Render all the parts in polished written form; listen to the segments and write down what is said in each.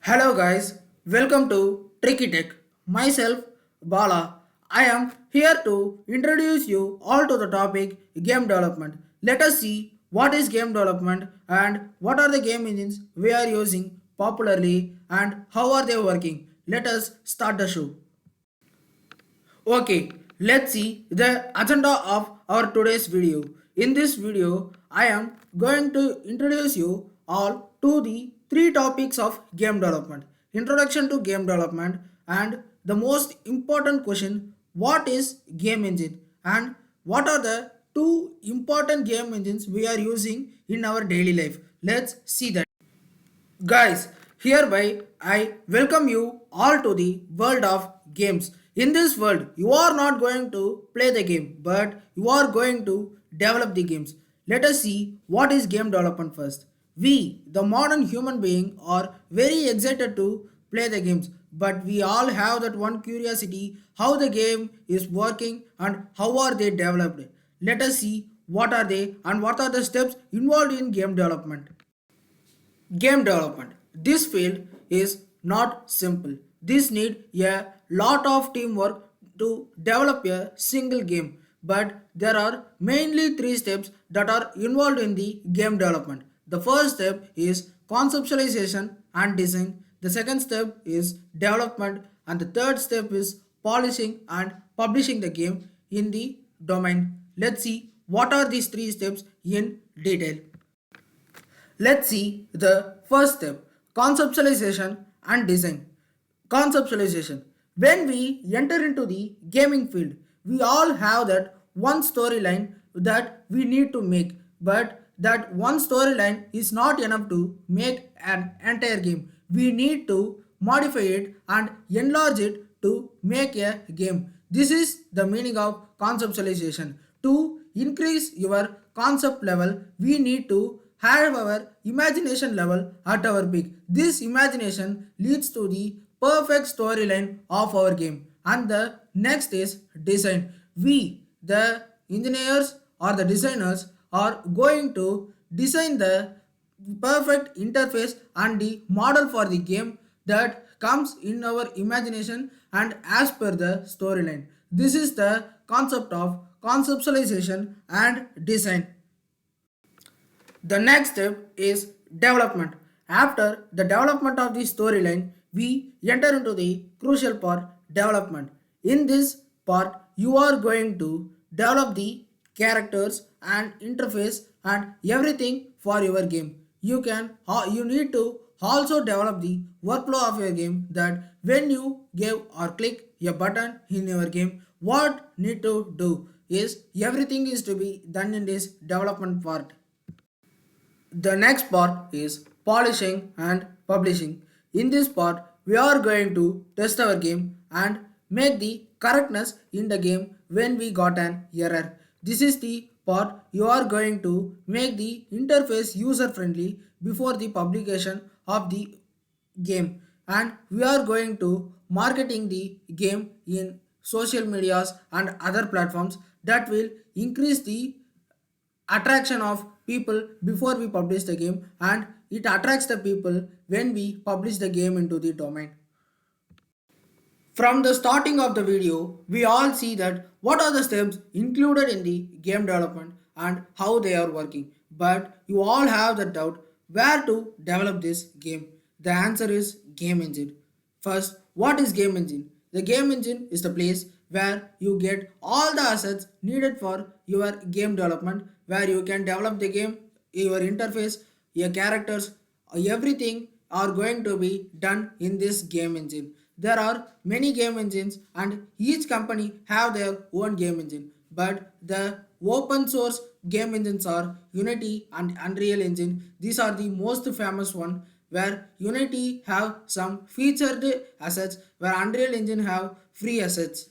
Hello guys, welcome to Tricky Tech. Myself, Bala. I am here to introduce you all to the topic game development. Let us see what is game development and what are the game engines we are using popularly and how are they working. Let us start the show. Okay, let's see the agenda of our today's video. In this video, I am going to introduce you all to the three topics of game development. Introduction to game development and the most important question, what is game engine and what are the two important game engines we are using in our daily life. Let's see that. Guys, hereby I welcome you all to the world of games. In this world, you are not going to play the game, but you are going to develop the games. Let us see what is game development first. We, the modern human being, are very excited to play the games, but we all have that one curiosity how the game is working and how are they developed. Let us see what are they and what are the steps involved in game development. Game development. This field is not simple. This need a lot of teamwork to develop a single game. But there are mainly three steps that are involved in the game development. The first step is conceptualization and design. The second step is development and the third step is polishing and publishing the game in the domain. Let's see what are these three steps in detail. Let's see the first step, conceptualization and design. Conceptualization. When we enter into the gaming field, we all have that one storyline that we need to make, but that one storyline is not enough to make an entire game. We need to modify it and enlarge it to make a game. This is the meaning of conceptualization. To increase your concept level, we need to have our imagination level at our peak. This imagination leads to the perfect storyline of our game. And the next is design. We, the engineers or the designers, are going to design the perfect interface and the model for the game that comes in our imagination and as per the storyline. This is the concept of conceptualization and design. The next step is development. After the development of the storyline, we enter into the crucial part, development. In this part, you are going to develop the characters and interface and everything for your game. You need to also develop the workflow of your game, that when you give or click a button in your game, what need to do is everything is to be done in this development part. The next part is polishing and publishing. In this part, we are going to test our game and make the correctness in the game when we got an error. This is the part you are going to make the interface user friendly before the publication of the game, and we are going to marketing the game in social medias and other platforms that will increase the attraction of people before we publish the game, and it attracts the people when we publish the game into the domain. From the starting of the video, we all see that what are the steps included in the game development and how they are working. But you all have the doubt where to develop this game. The answer is game engine. First, what is game engine? The game engine is the place where you get all the assets needed for your game development, where you can develop the game, your interface, your characters, everything are going to be done in this game engine. There are many game engines and each company have their own game engine, but the open source game engines are Unity and Unreal Engine. These are the most famous one, where Unity have some featured assets, where Unreal Engine have free assets.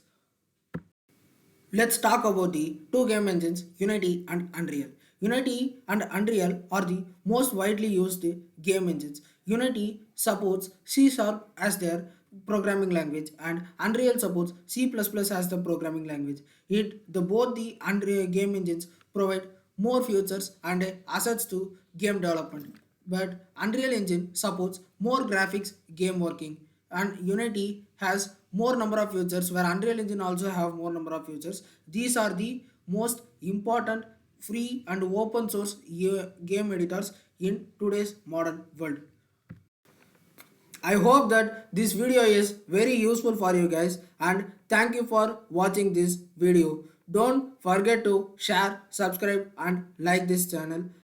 Let's talk about the two game engines, Unity and Unreal. Unity and Unreal are the most widely used game engines. Unity supports C Sharp as their programming language and Unreal supports C++ as the programming language. The both the Unreal game engines provide more features and assets to game development. But Unreal Engine supports more graphics, game working, and Unity has more number of features where Unreal Engine also have more number of features. These are the most important free and open source game editors in today's modern world. I hope that this video is very useful for you guys, and thank you for watching this video. Don't forget to share, subscribe and like this channel.